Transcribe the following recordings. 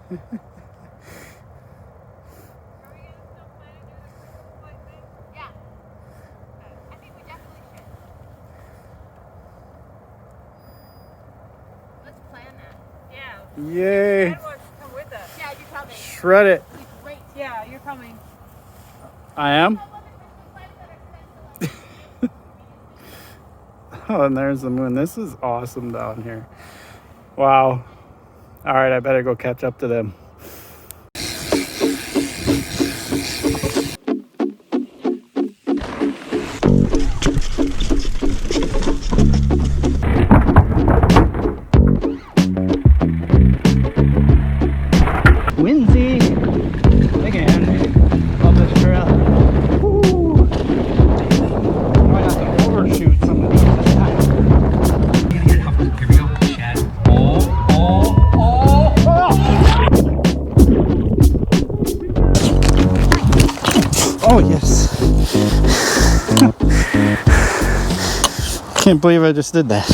Yay! Dad wants to come with us. Yeah, you're coming. Shred it. Great. Yeah, you're coming. I am? Oh, and there's the moon. This is awesome down here. Wow. All right, I better go catch up to them. Windy again. Love this trail. Woo. Try not to overshoot some of these this time. Here we go, Chad. Oh, yes. Can't believe I just did that.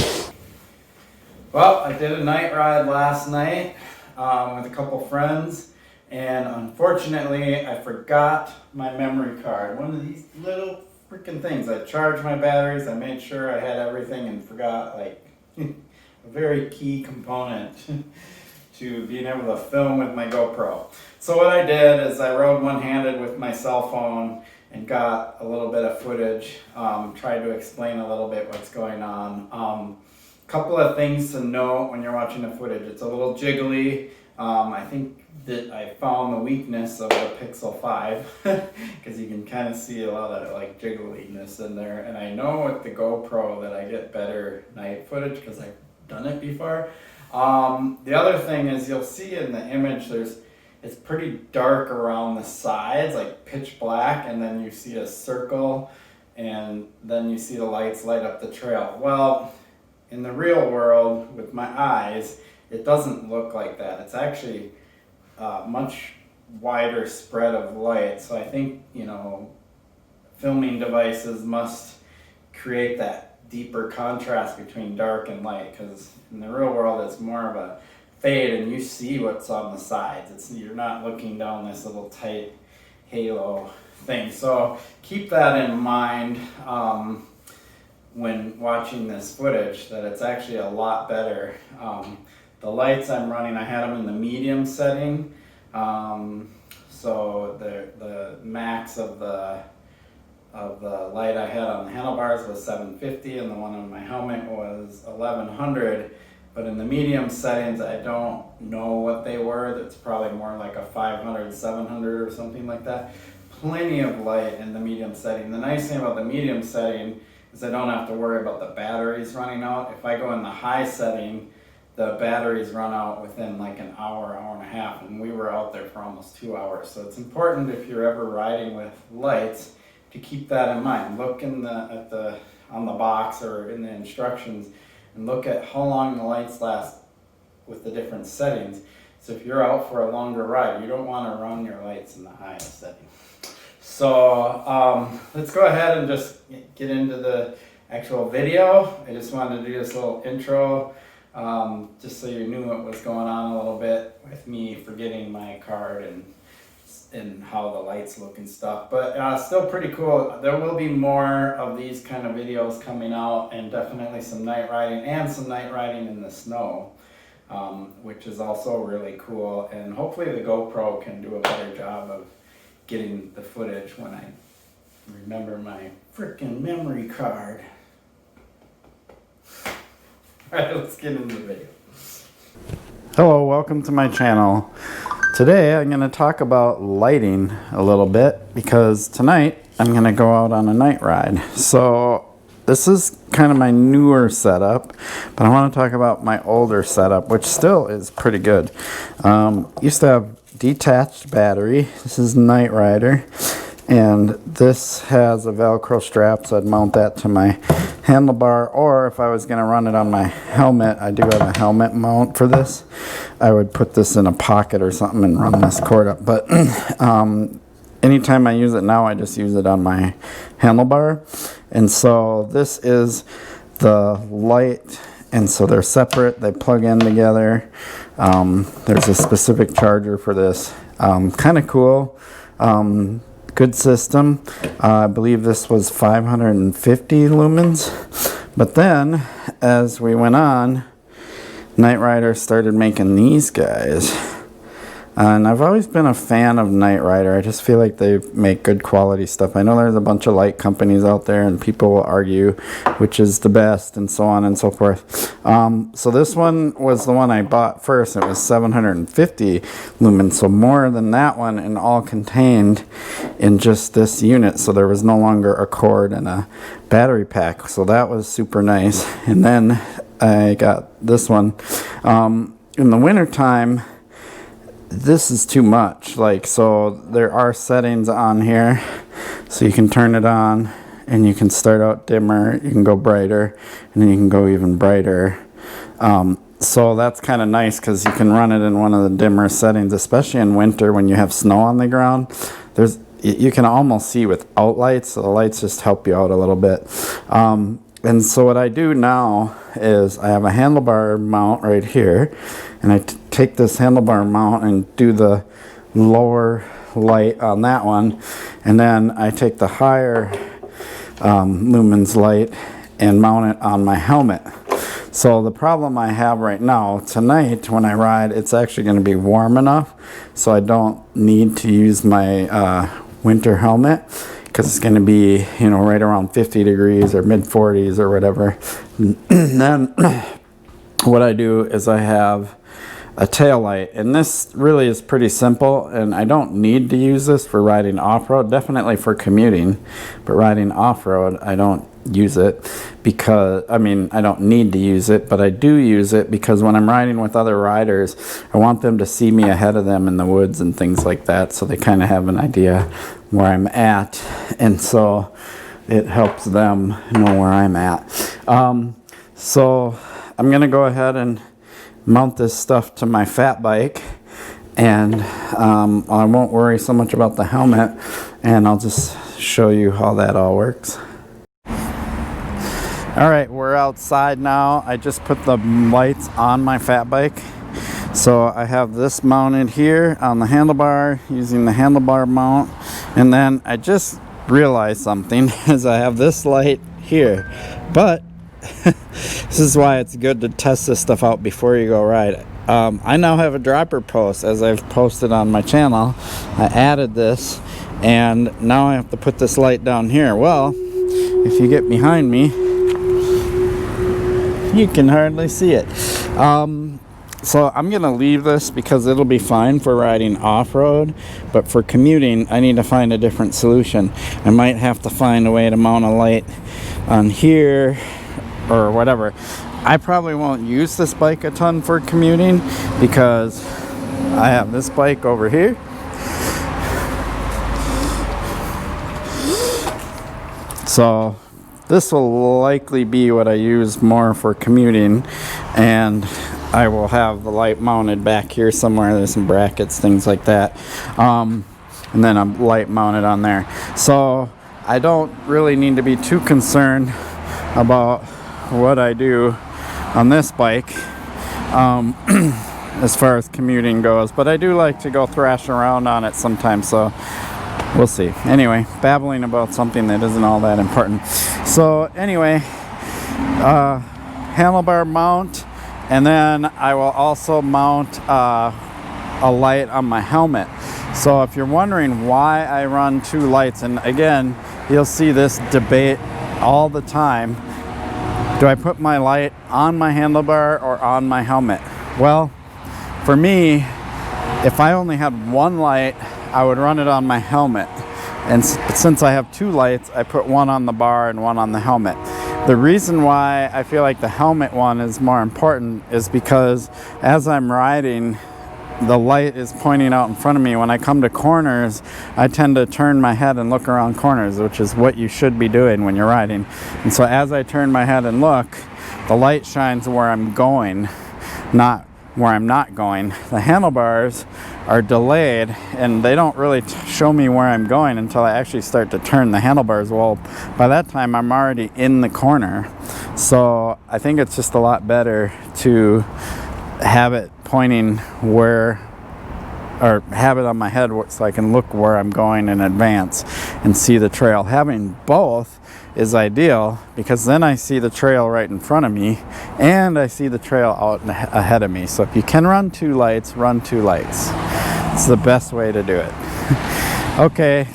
Well, I did a night ride last night with a couple friends, and unfortunately I forgot my memory card. One of these little freaking things. I charged my batteries, I made sure I had everything, and forgot like a very key component to being able to film with my GoPro. So what I did is I rode one-handed with my cell phone and got a little bit of footage, tried to explain a little bit what's going on. Couple of things to note when you're watching the footage. It's a little jiggly. I think that I found the weakness of the Pixel 5 because you can kind of see a lot of like jiggliness in there. And I know with the GoPro that I get better night footage because I've done it before. The other thing is you'll see in the image it's pretty dark around the sides, like pitch black, and then you see a circle, and then you see the lights light up the trail. Well, in the real world, with my eyes, it doesn't look like that. It's actually a much wider spread of light. So I think, filming devices must create that deeper contrast between dark and light, because in the real world, it's more of a fade and you see what's on the sides. You're not looking down this little tight halo thing. So keep that in mind when watching this footage, that it's actually a lot better. The lights I'm running, I had them in the medium setting. So the max of the light I had on the handlebars was 750 and the one on my helmet was 1100. But in the medium settings, I don't know what they were. That's probably more like a 500, 700 or something like that. Plenty of light in the medium setting. The nice thing about the medium setting is I don't have to worry about the batteries running out. If I go in the high setting, the batteries run out within like an hour, hour and a half, and we were out there for almost 2 hours. So it's important if you're ever riding with lights to keep that in mind. Look on the box or in the instructions and look at how long the lights last with the different settings. So if you're out for a longer ride, you don't want to run your lights in the highest setting. So let's go ahead and just get into the actual video. I just wanted to do this little intro just so you knew what was going on a little bit with me forgetting my card and how the lights look and stuff. But still pretty cool. There will be more of these kind of videos coming out, and definitely some night riding and some night riding in the snow, which is also really cool. And hopefully the GoPro can do a better job of getting the footage when I remember my freaking memory card. Alright, let's get into the video. Hello, welcome to my channel. Today I'm going to talk about lighting a little bit because tonight I'm going to go out on a night ride. So this is kind of my newer setup, but I want to talk about my older setup, which still is pretty good. Used to have detached battery. This is NiteRider, and this has a Velcro strap, so I'd mount that to my handlebar, or if I was going to run it on my helmet, I do have a helmet mount for this. I would put this in a pocket or something and run this cord up, but anytime I use it now, I just use it on my handlebar. And so this is the light and so they're separate. They plug in together. There's a specific charger for this. Kind of cool. Good system. I believe this was 550 lumens. But then, as we went on, NiteRider started making these guys. And I've always been a fan of NiteRider. I just feel like they make good quality stuff. I know there's a bunch of light companies out there and people will argue which is the best and so on and so forth. So this one was the one I bought first. It was 750 lumens, so more than that one, and all contained in just this unit. So there was no longer a cord and a battery pack. So that was super nice. And then I got this one. In the wintertime, this is too much. Like, so there are settings on here, so you can turn it on and you can start out dimmer, you can go brighter, and then you can go even brighter. So that's kind of nice because you can run it in one of the dimmer settings, especially in winter when you have snow on the ground. You can almost see without lights, so the lights just help you out a little bit. And so what I do now is I have a handlebar mount right here, and I take this handlebar mount and do the lower light on that one, and then I take the higher lumens light and mount it on my helmet. So the problem I have right now, tonight when I ride, it's actually going to be warm enough so I don't need to use my winter helmet, because it's going to be, you know, right around 50 degrees or mid 40s or whatever. And then what I do is I have a tail light, and this really is pretty simple, and I don't need to use this for riding off-road, definitely for commuting, but riding off-road I don't use it because, I mean, I don't need to use it, but I do use it because when I'm riding with other riders, I want them to see me ahead of them in the woods and things like that, so they kind of have an idea where I'm at, and so it helps them know where I'm at. So I'm gonna go ahead and mount this stuff to my fat bike, and I won't worry so much about the helmet, and I'll just show you how that all works. Alright, we're outside now. I just put the lights on my fat bike. So I have this mounted here on the handlebar using the handlebar mount, and then I just realized something is I have this light here, but this is why it's good to test this stuff out before you go ride. I now have a dropper post, as I've posted on my channel. I added this, and now I have to put this light down here. Well, if you get behind me, you can hardly see it. So I'm gonna leave this because it'll be fine for riding off-road, but for commuting I need to find a different solution. I might have to find a way to mount a light on here or whatever. I probably won't use this bike a ton for commuting because I have this bike over here. So this will likely be what I use more for commuting, and I will have the light mounted back here somewhere. There's some brackets, things like that, and then a light mounted on there. So I don't really need to be too concerned about what I do on this bike as far as commuting goes, but I do like to go thrash around on it sometimes, so we'll see. Anyway, babbling about something that isn't all that important. So anyway, handlebar mount, and then I will also mount a light on my helmet. So if you're wondering why I run two lights, and again, you'll see this debate all the time, do I put my light on my handlebar or on my helmet? Well, for me, if I only had one light, I would run it on my helmet. And since I have two lights, I put one on the bar and one on the helmet. The reason why I feel like the helmet one is more important is because as I'm riding, the light is pointing out in front of me. When I come to corners, I tend to turn my head and look around corners, which is what you should be doing when you're riding. And so as I turn my head and look, the light shines where I'm going, not where I'm not going. The handlebars are delayed, and they don't really show me where I'm going until I actually start to turn the handlebars. Well, by that time I'm already in the corner, So I think it's just a lot better to have it pointing where, or have it on my head so I can look where I'm going in advance and see the trail. Having both is ideal because then I see the trail right in front of me and I see the trail out ahead of me. So if you can run 2 lights, run 2 lights. It's the best way to do it. Okay,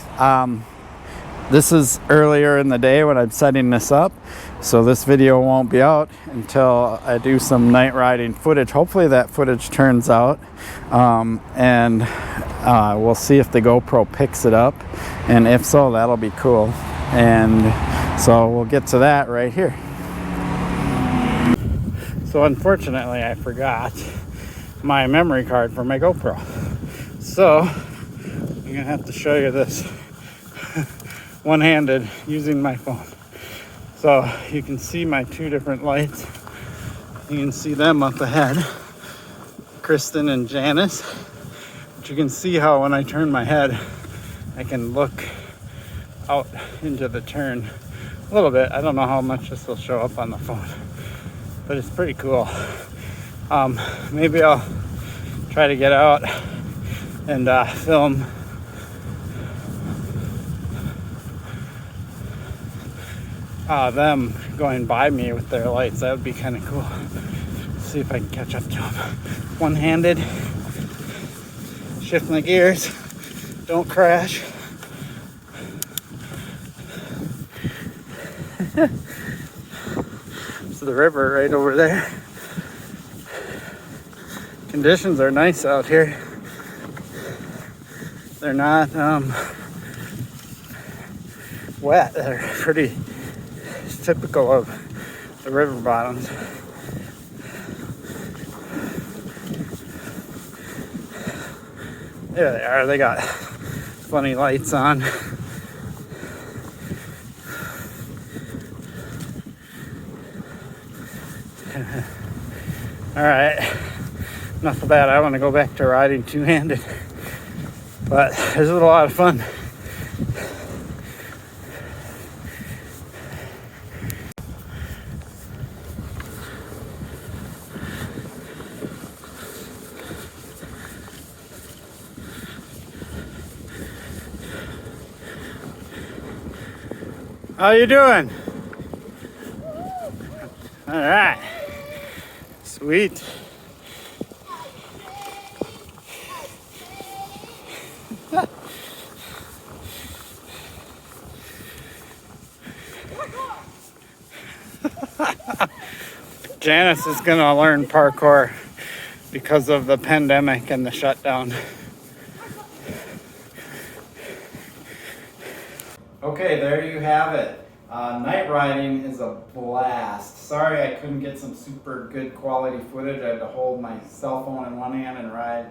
this is earlier in the day when I'm setting this up, so this video won't be out until I do some night riding footage. Hopefully that footage turns out, and we'll see if the GoPro picks it up, and if so, that'll be cool. And so we'll get to that right here. So unfortunately I forgot my memory card for my GoPro, so I'm gonna have to show you this one-handed using my phone. So you can see my 2 different lights. You can see them up ahead, Kristen and Janice. But you can see how when I turn my head, I can look out into the turn a little bit. I don't know how much this will show up on the phone, but it's pretty cool. Maybe I'll try to get out and film them going by me with their lights. That would be kind of cool. See if I can catch up to them. One-handed, shift my gears, don't crash. It's the river right over there. Conditions are nice out here. They're not wet. They're pretty typical of the river bottoms. There they are. They got funny lights on. All right, enough of that. I want to go back to riding 2-handed, but this is a lot of fun. How you doing? All right. Sweet. Janice is gonna learn parkour because of the pandemic and the shutdown. Okay, there you have it. Night riding is a blast. Sorry I couldn't get some super good quality footage. I had to hold my cell phone in one hand and ride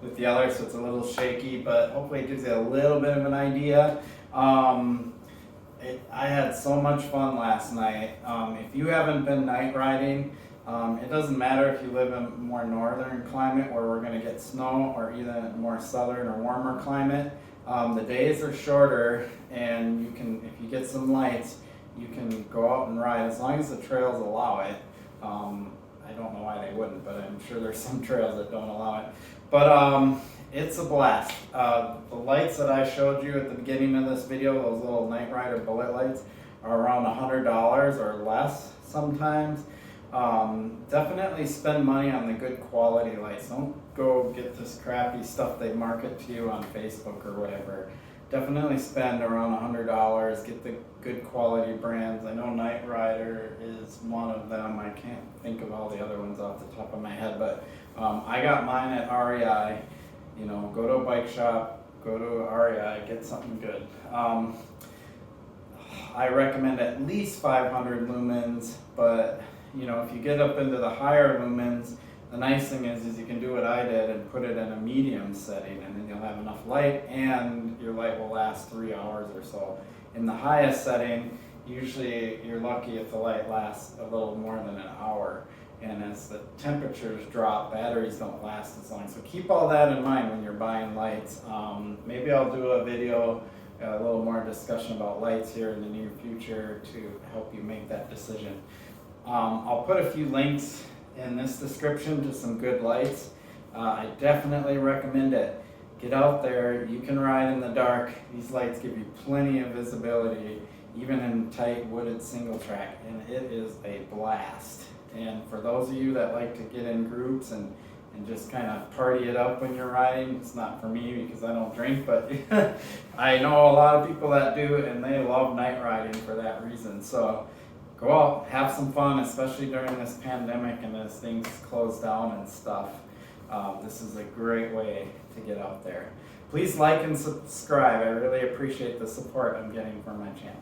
with the other, so it's a little shaky, but hopefully it gives you a little bit of an idea. I had so much fun last night. If you haven't been night riding, it doesn't matter if you live in a more northern climate where we're going to get snow, or either a more southern or warmer climate. The days are shorter, and you can, if you get some lights, you can go out and ride as long as the trails allow it. I don't know why they wouldn't, but I'm sure there's some trails that don't allow it. But it's a blast. The lights that I showed you at the beginning of this video, those little NiteRider bullet lights, are around $100 or less sometimes. Definitely spend money on the good quality lights. Don't go get this crappy stuff they market to you on Facebook or whatever. Definitely spend around $100. Get the good quality brands. I know NiteRider is one of them. I can't think of all the other ones off the top of my head, but I got mine at REI. You know, go to a bike shop, go to REI, get something good. I recommend at least 500 lumens, but you know, if you get up into the higher lumens, the nice thing is you can do what I did and put it in a medium setting, and then you'll have enough light and your light will last 3 hours or so. In the highest setting, usually you're lucky if the light lasts a little more than an hour. And as the temperatures drop, batteries don't last as long. So keep all that in mind when you're buying lights. Maybe I'll do a video, a little more discussion about lights here in the near future to help you make that decision. I'll put a few links in this description to some good lights. I definitely recommend it. Get out there, you can ride in the dark. These lights give you plenty of visibility, even in tight wooded single track, and it is a blast. And for those of you that like to get in groups and just kind of party it up when you're riding, it's not for me because I don't drink, but I know a lot of people that do, and they love night riding for that reason. So go out, have some fun, especially during this pandemic and as things close down and stuff. This is a great way to get out there. Please like and subscribe. I really appreciate the support I'm getting from my channel.